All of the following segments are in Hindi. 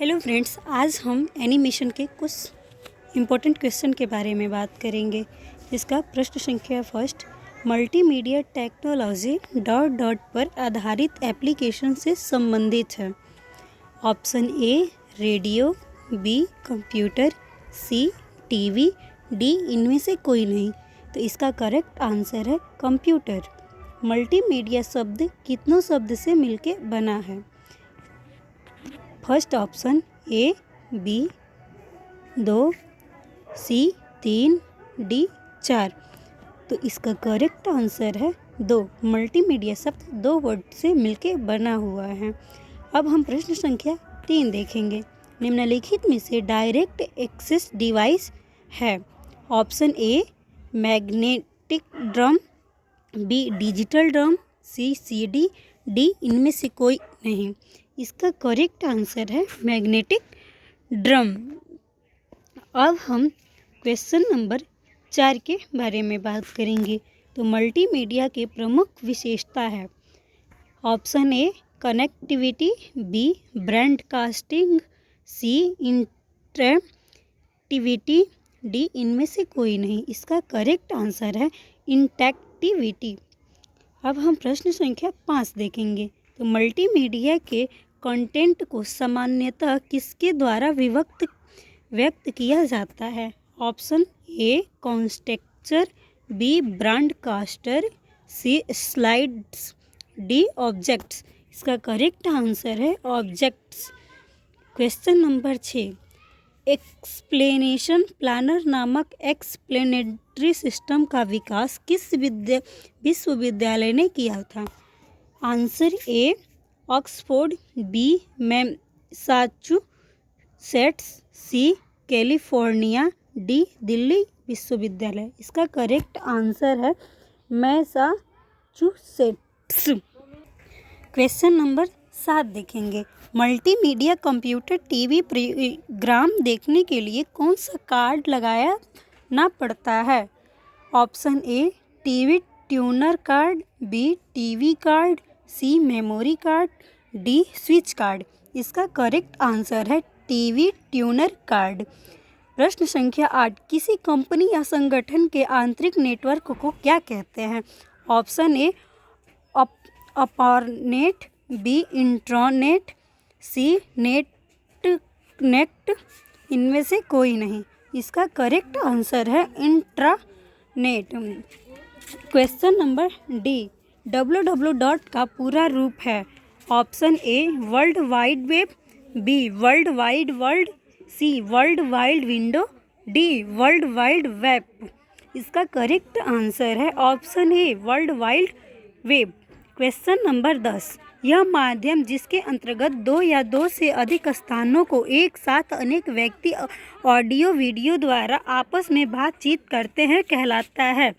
हेलो फ्रेंड्स, आज हम एनिमेशन के कुछ इम्पोर्टेंट क्वेश्चन के बारे में बात करेंगे। इसका प्रश्न संख्या first, multimedia technology dot dot पर आधारित एप्लीकेशन से संबंधित है। Option A radio, B computer, C TV, D इनमें से कोई नहीं। तो इसका करेक्ट आंसर है कंप्यूटर। मल्टीमीडिया शब्द कितनों शब्द से मिलके बना है? First option A, B 2, C 3, D 4। तो इसका करेक्ट आंसर है 2। मल्टीमीडिया शब्द 2 वर्ड से मिलके बना हुआ है। अब हम प्रश्न संख्या 3 देखेंगे। निम्नलिखित में से डायरेक्ट एक्सेस डिवाइस है। Option A magnetic drum, B digital drum, C CD, D इनमें से कोई नहीं। इसका करेक्ट आंसर है मैग्नेटिक ड्रम। अब हम क्वेश्चन नंबर 4 के बारे में बात करेंगे। तो मल्टीमीडिया के प्रमुख विशेषता है। Option A connectivity, B broadcasting, C interactivity, D इनमें से कोई नहीं। इसका करेक्ट आंसर है इंटरएक्टिविटी। अब हम प्रश्न संख्या 5 देखेंगे। तो मल्टीमीडिया के कंटेंट को सामान्यतः किसके द्वारा व्यक्त किया जाता है? Option A contexture, B broadcaster, C slides, D objects. इसका करेक्ट आंसर है objects. Question number 6, explanation planner नामक एक्सप्लेनेटरी सिस्टम का विकास किस विश्वविद्यालय ने किया था? Answer A Oxford, B Massachusetts, C California, D Delhi विश्वविद्यालय। इसका करेक्ट आंसर है मैसाचुसेट्स। क्वेश्चन नंबर 7 देखेंगे। मल्टीमीडिया कंप्यूटर टीवी प्रोग्राम देखने के लिए कौन सा कार्ड लगाना पड़ता है? Option A TV tuner card, B TV card, C memory card, D switch card. इसका करेक्ट आंसर है टीवी ट्यूनर कार्ड। प्रश्न संख्या 8, किसी कंपनी या संगठन के आंतरिक नेटवर्क को क्या कहते हैं? Option A ARPANET, B intranet, C net इनमें से कोई नहीं। इसका करेक्ट आंसर है intranet. Question number D, www का पूरा रूप है। Option A world wide web, B world wide world, C world wide window, D world wide web. इसका करेक्ट आंसर है option A world wide web. Question number 10, यह माध्यम जिसके अंतर्गत 2 या 2 से अधिक स्थानों को एक साथ अनेक व्यक्ति ऑडियो वीडियो द्वारा आपस में बातचीत करते हैं कहलाता है?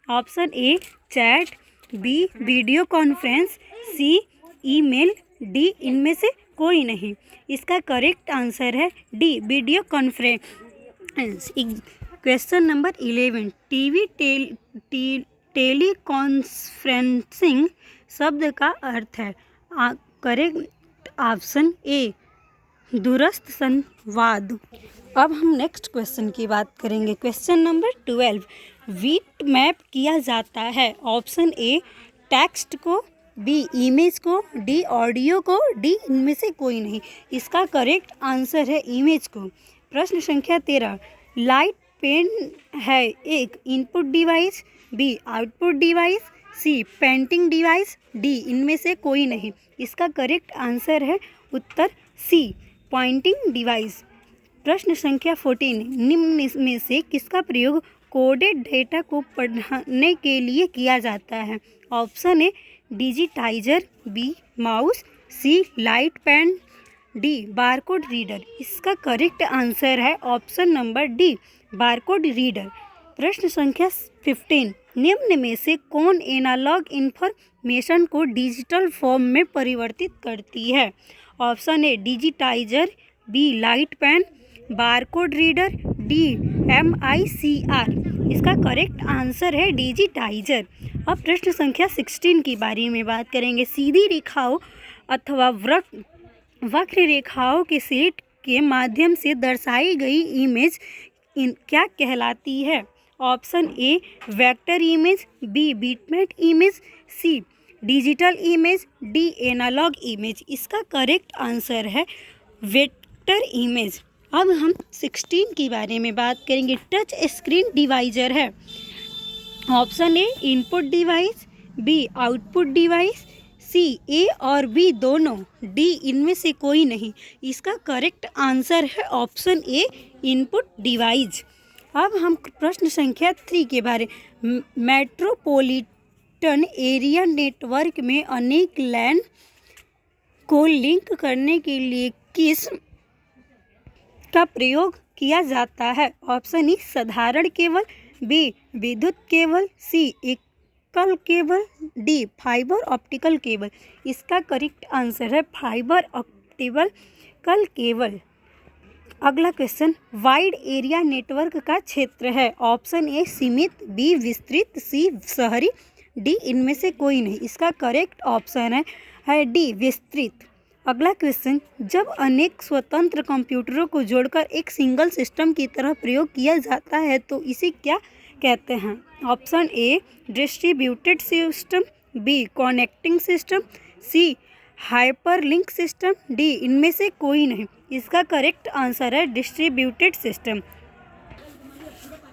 Option A chat, B video conference, C email, D इनमें से कोई नहीं। इसका करेक्ट आंसर है D video conference. Question number 11, TV teleconferencing शब्द का अर्थ है। करेक्ट ऑप्शन ए दूरस्थ संवाद। अब हम नेक्स्ट क्वेश्चन की बात करेंगे। क्वेश्चन नंबर 12, बीट मैप किया जाता है। ऑप्शन ए टेक्स्ट को, बी इमेज को, डी ऑडियो को, डी इनमें से कोई नहीं। इसका करेक्ट आंसर है इमेज को। प्रश्न संख्या 13, लाइट पेन है एक input device, B output device, C painting device, D इनमें से कोई नहीं। इसका करेक्ट आंसर है उत्तर सी पॉइंटिंग डिवाइस। प्रश्न संख्या 14, निम्न में से किसका प्रयोग कोडेड डेटा को पढ़ने के लिए किया जाता है? Option A digitiser, B mouse, C light pen, D barcode reader. इसका करेक्ट आंसर है option number D barcode reader. प्रश्न संख्या 15, निम्न में से कौन एनालॉग इन्फॉर्मेशन को डिजिटल फॉर्म में परिवर्तित करती है? Option A digitiser, B light pen, barcode reader, D MICR। इसका करेक्ट आंसर है डिजिटाइजर। अब प्रश्न संख्या 16 की बारे में बात करेंगे। सीधी रेखाओं अथवा वक्र रेखाओं के सेट के माध्यम से दर्शाई गई इमेज क्या कहलाती है? Option A vector image, B bitmap image, C digital image, D analogue image. इसका करेक्ट आंसर है वेक्टर इमेज। अब हम 16 के बारे में बात करेंगे। टच स्क्रीन डिवाइजर है। Option A input device, B output device, C A और बी दोनों, डी इनमें से कोई नहीं। इसका करेक्ट आंसर है ऑप्शन ए इनपुट डिवाइस। अब हम प्रश्न संख्या 3 के बारे में। मेट्रोपॉलिटन एरिया नेटवर्क में अनेक लैन को लिंक करने के लिए किस का प्रयोग किया जाता है? ऑप्शन ई साधारण केबल, बी विद्युत केबल, सी एकल cable, D fibre optical cable. इसका करेक्ट आंसर है फाइबर ऑप्टिकल केबल। अगला क्वेश्चन, वाइड एरिया नेटवर्क का क्षेत्र है। ऑप्शन ए सीमित, बी विस्तृत, सी शहरी, डी इनमें से कोई नहीं। इसका करेक्ट ऑप्शन है डी विस्तृत। अगला क्वेश्चन, जब अनेक स्वतंत्र कंप्यूटरों को जोड़कर एक सिंगल सिस्टम की तरह प्रयोग किया जाता है तो इसे क्या कहते हैं? Option A distributed system, B connecting system, C hyperlink system, D इनमें से कोई नहीं। इसका करेक्ट आंसर है डिस्ट्रीब्यूटेड सिस्टम।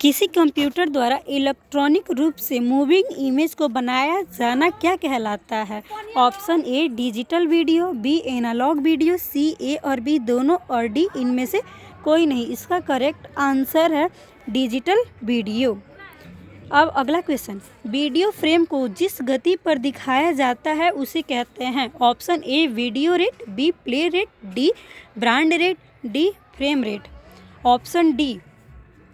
किसी कंप्यूटर द्वारा इलेक्ट्रॉनिक रूप से मूविंग इमेज को बनाया जाना क्या कहलाता है? Option A digital video, B analogue video, C A और बी दोनों और डी इनमें से कोई नहीं। इसका करेक्ट आंसर है डिजिटल वीडियो। अब अगला क्वेश्चन, वीडियो फ्रेम को जिस गति पर दिखाया जाता है उसे कहते हैं? Option A video rate, B play rate, D brand rate, D frame rate. Option D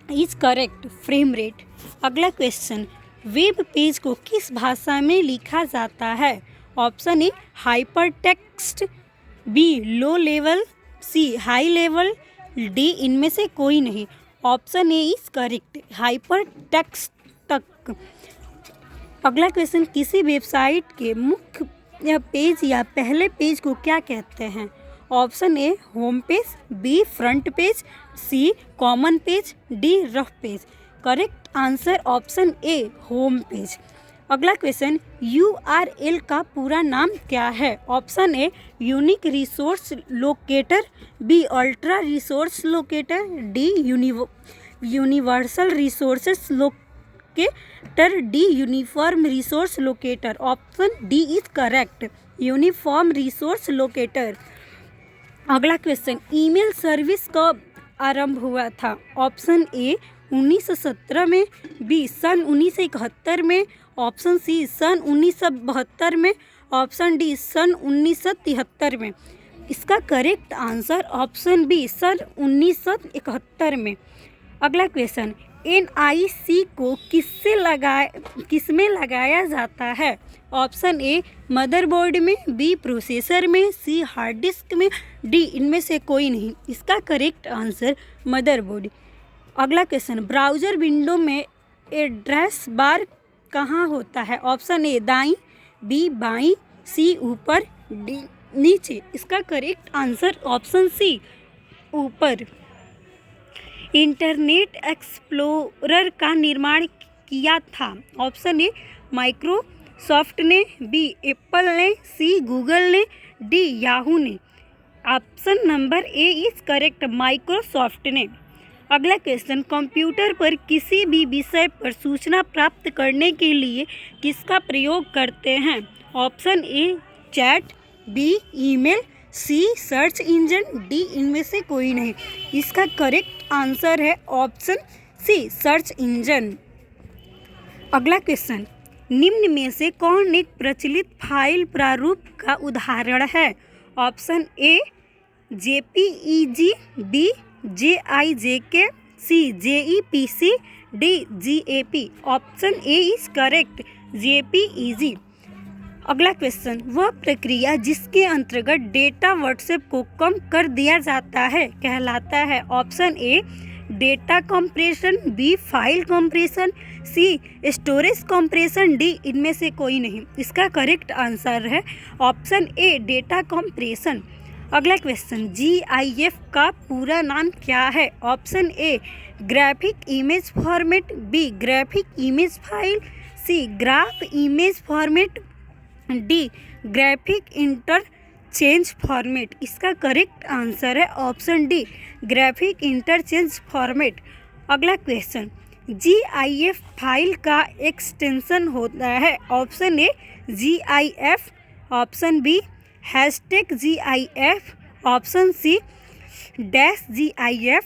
is correct, frame rate. अगला क्वेश्चन, वेब पेज को किस भाषा में लिखा जाता है? Option A hyper text, B low level, C high level, D इनमें से कोई नहीं। Option A is correct, hyper text तक। अगला क्वेश्चन, किसी वेबसाइट के मुख्य पेज या पहले पेज को क्या कहते हैं? Option A home page, B front page, C common page, D rough page. Correct answer option A home page. अगला क्वेश्चन, URL का पूरा नाम क्या है? Option A unique resource locator, B ultra resource locator, D universal resources locator, D uniform resource locator. Option D is correct, uniform resource locator. अगला क्वेश्चन, ईमेल सर्विस कब आरंभ हुआ था? ऑप्शन ए 1917 में, बी सन 1971 में, ऑप्शन सी सन 1972 में, ऑप्शन डी सन 1973 में। इसका करेक्ट आंसर ऑप्शन बी सन 1971 में। अगला क्वेश्चन, NIC को किसमें लगाया जाता है? ऑप्शन ए मदरबोर्ड में, बी प्रोसेसर में, सी हार्ड डिस्क में, डी इनमें से कोई नहीं। इसका करेक्ट आंसर मदरबोर्ड। अगला क्वेश्चन, ब्राउज़र विंडो में एड्रेस बार कहाँ होता है? ऑप्शन ए दाईं, बी बाईं, सी ऊपर, डी नीचे। इसका करेक्ट आंसर ऑप्शन सी ऊपर। इंटरनेट एक्सप्लोरर का निर्माण किया था? ऑप्शन ए माइक्रोसॉफ्ट ने, बी एप्पल ने, सी गूगल ने, डी याहू ने। Option number A is correct, Microsoft ने। अगला क्वेश्चन, कंप्यूटर पर किसी भी विषय पर सूचना प्राप्त करने के लिए किसका प्रयोग करते हैं? Option A chat, B email, C search engine, D इनमें से कोई नहीं। इसका करेक्ट आंसर है ऑप्शन सी सर्च इंजन। अगला क्वेश्चन, निम्न में से कौन एक प्रचलित फाइल प्रारूप का उदाहरण है? Option A JPEG, B JIJK, C JEPC, D GAP। Option A is correct, JPEG। अगला क्वेश्चन, वह प्रक्रिया जिसके अंतर्गत डेटा व्हाट्सएप को कम कर दिया जाता है कहलाता है? Option A data compression, B file compression, C storage compression, D इनमें से कोई नहीं। इसका करेक्ट आंसर है ऑप्शन ए डेटा कंप्रेशन। अगला क्वेश्चन, GIF का पूरा नाम क्या है? Option A graphic image format, B graphic image file, C graph image format, D graphic interchange format. इसका करेक्ट आंसर है option D graphic interchange format. अगला क्वेश्चन, GIF फाइल का एक्सटेंशन होता है? ऑप्शन ए GIF, option B #GIF, option C -GIF,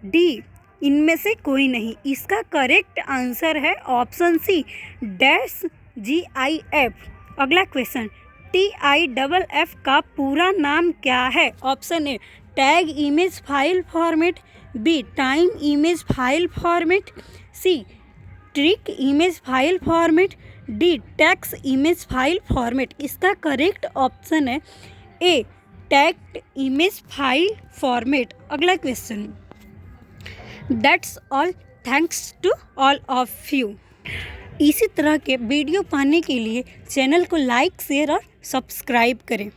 D इनमें से कोई नहीं। इसका करेक्ट आंसर है ऑप्शन सी -GIF। अगला क्वेश्चन, TIFF का पूरा नाम क्या है? Option A tag image file format, B time image file format, C trick image file format, D text image file format. इसका करेक्ट ऑप्शन है A tag image file format. अगला question, that's all, thanks to all of you. इसी तरह के वीडियो पाने के लिए चैनल को लाइक, शेयर और सब्सक्राइब करें।